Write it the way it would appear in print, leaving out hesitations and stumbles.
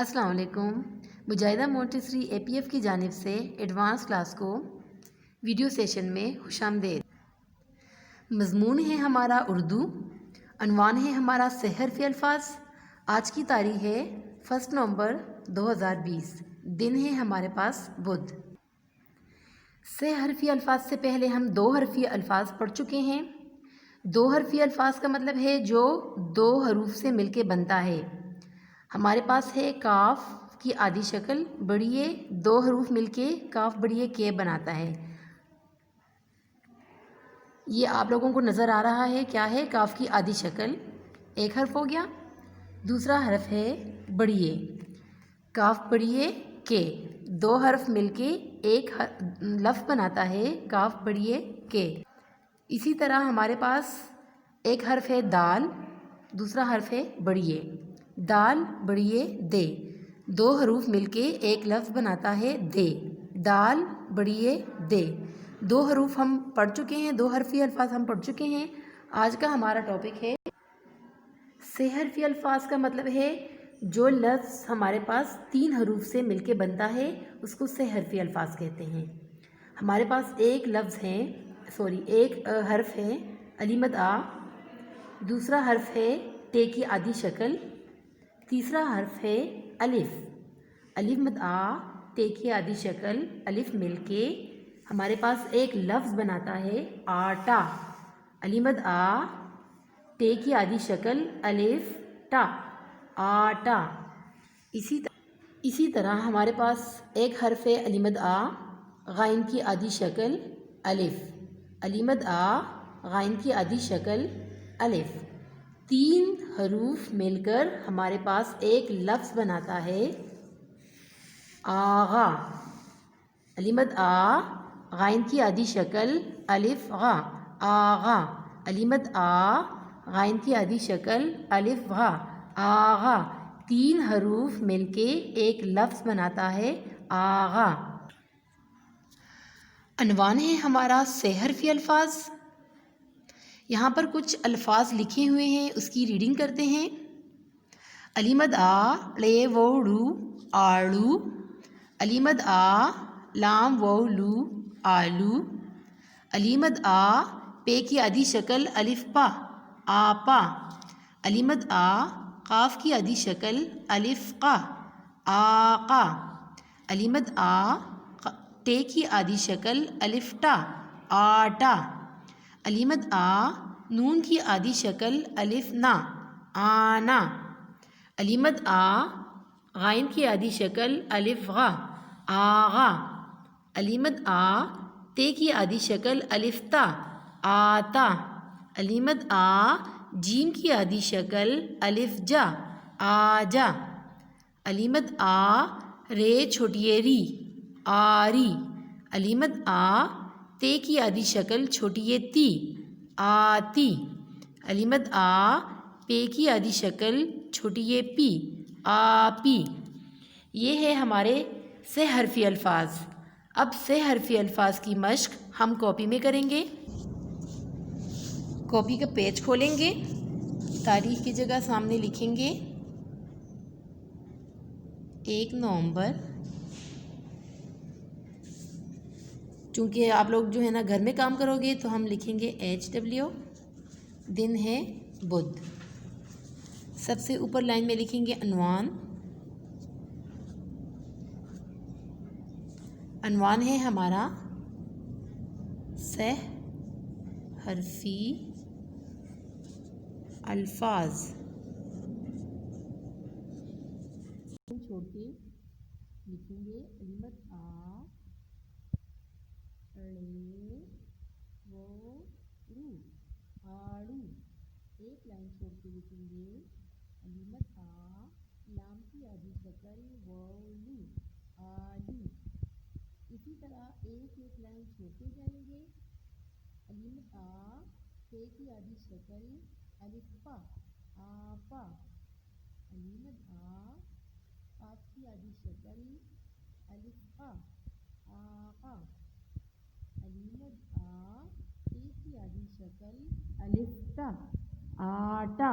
السلام علیکم۔ مجاہدہ مونٹیسری اے پی ایف کی جانب سے ایڈوانس کلاس کو ویڈیو سیشن میں خوش آمدید۔ مضمون ہے ہمارا اردو، عنوان ہے ہمارا سے حرفی الفاظ۔ آج کی تاریخ ہے 1 نومبر 2020، دن ہے ہمارے پاس بدھ۔ سے حرفی الفاظ سے پہلے ہم 2 حرفی الفاظ پڑھ چکے ہیں۔ 2 حرفی الفاظ کا مطلب ہے جو 2 حروف سے مل کے بنتا ہے۔ ہمارے پاس ہے کاف کی آدھی شکل بڑی 2 حروف مل کے کاف بڑی کے بناتا ہے۔ یہ آپ لوگوں کو نظر آ رہا ہے کیا ہے؟ کاف کی آدھی شکل، ایک حرف ہو گیا۔ دوسرا حرف ہے بڑی کاف بڑی کے، 2 حرف مل کے ایک لفظ بناتا ہے کاف بڑی کے۔ اسی طرح ہمارے پاس ایک حرف ہے دال، دوسرا حرف ہے بڑی دال بڑی دے، 2 حروف مل کے ایک لفظ بناتا ہے دے، دال بڑی دے۔ 2 حروف ہم پڑھ چکے ہیں، 2 حرفی الفاظ ہم پڑھ چکے ہیں۔ آج کا ہمارا ٹاپک ہے سے حرفی الفاظ کا مطلب ہے جو لفظ ہمارے پاس 3 حروف سے مل کے بنتا ہے اس کو سے حرفی الفاظ کہتے ہیں۔ ہمارے پاس ایک حرف ہے علی مد آ، دوسرا حرف ہے تے کی آدھی شکل، تیسرا حرف ہے الف۔ الف مد آ، تے کی آدھی شکل، الف مل کے ہمارے پاس ایک لفظ بناتا ہے آٹا۔ علی مد آ، تے کی آدھی شکل، الف ٹا، آٹا۔ اسی طرح ہمارے پاس ایک حرف ہے علی مد آ، غائن کی آدھی شکل الف۔ علی مد آ، غائن کی آدھی شکل الف۔ 3 حروف مل کر ہمارے پاس ایک لفظ بناتا ہے آغا۔ علی مد آ، غائن کی آدھی شکل الف غا، آغا۔ علی مد آ، غائن کی آدھی شکل الف غا، آغا۔ 3 حروف مل کے ایک لفظ بناتا ہے آغا۔ عنوان ہے ہمارا سے حرفی الفاظ۔ یہاں پر کچھ الفاظ لکھے ہوئے ہیں، اس کی ریڈنگ کرتے ہیں۔ علی مد آ، ڑے و ڑو آڑو۔ علی مد آ، لام و لو آلو۔ علی مد آ، پے کی آدھی شکل الف پا، آپا۔ علی مد آ، قاف کی آدھی شکل الف قا، آقا۔ علی مد آ، ٹے کی آدھی شکل الف ٹا، آٹا۔ علی مد آ، نون کی آدھی شکل الف نا، آنا۔ علی مد آ، غائن کی آدھی شکل الف غا، آغا۔ علی مد آ، تے کی آدھی شکل الف تا، آتا۔ علی مد آ، جیم کی آدھی شکل الف جا، آجا۔ علی مد آ، رے چھوٹی ری، آری۔ علی مد آ، تے کی آدھی شکل چھوٹی تی، آتی۔ علی مد آ، پے کی آدھی شکل چھوٹی پی، آپی۔ یہ ہے ہمارے سے حرفی الفاظ۔ اب سے حرفی الفاظ کی مشق ہم کاپی میں کریں گے۔ کاپی کا پیج کھولیں گے، تاریخ کی جگہ سامنے لکھیں گے 1 نومبر۔ چونکہ آپ لوگ جو ہے نا گھر میں کام کرو گے تو ہم لکھیں گے HW، دن ہے بدھ۔ سب سے اوپر لائن میں لکھیں گے عنوان۔ عنوان ہے ہمارا سے حرفی الفاظ۔ چھوڑ کے لکھیں گے علی مد آ، ڑے و رو آڑو۔ ایک لائن چھوڑ کے لکھیں گے علی مد آ، لام کی آدھی شکل و لو آلو۔ اسی طرح ایک لائن چھوڑتے جائیں گے علی مد آ، تے کی آدھی شکل الف پا، آپا۔ علی مد آ، قاف کی آدھی شکل الف آ، آقا۔ علی مد آ، تے کی آدھی شکل الف تا، آٹا۔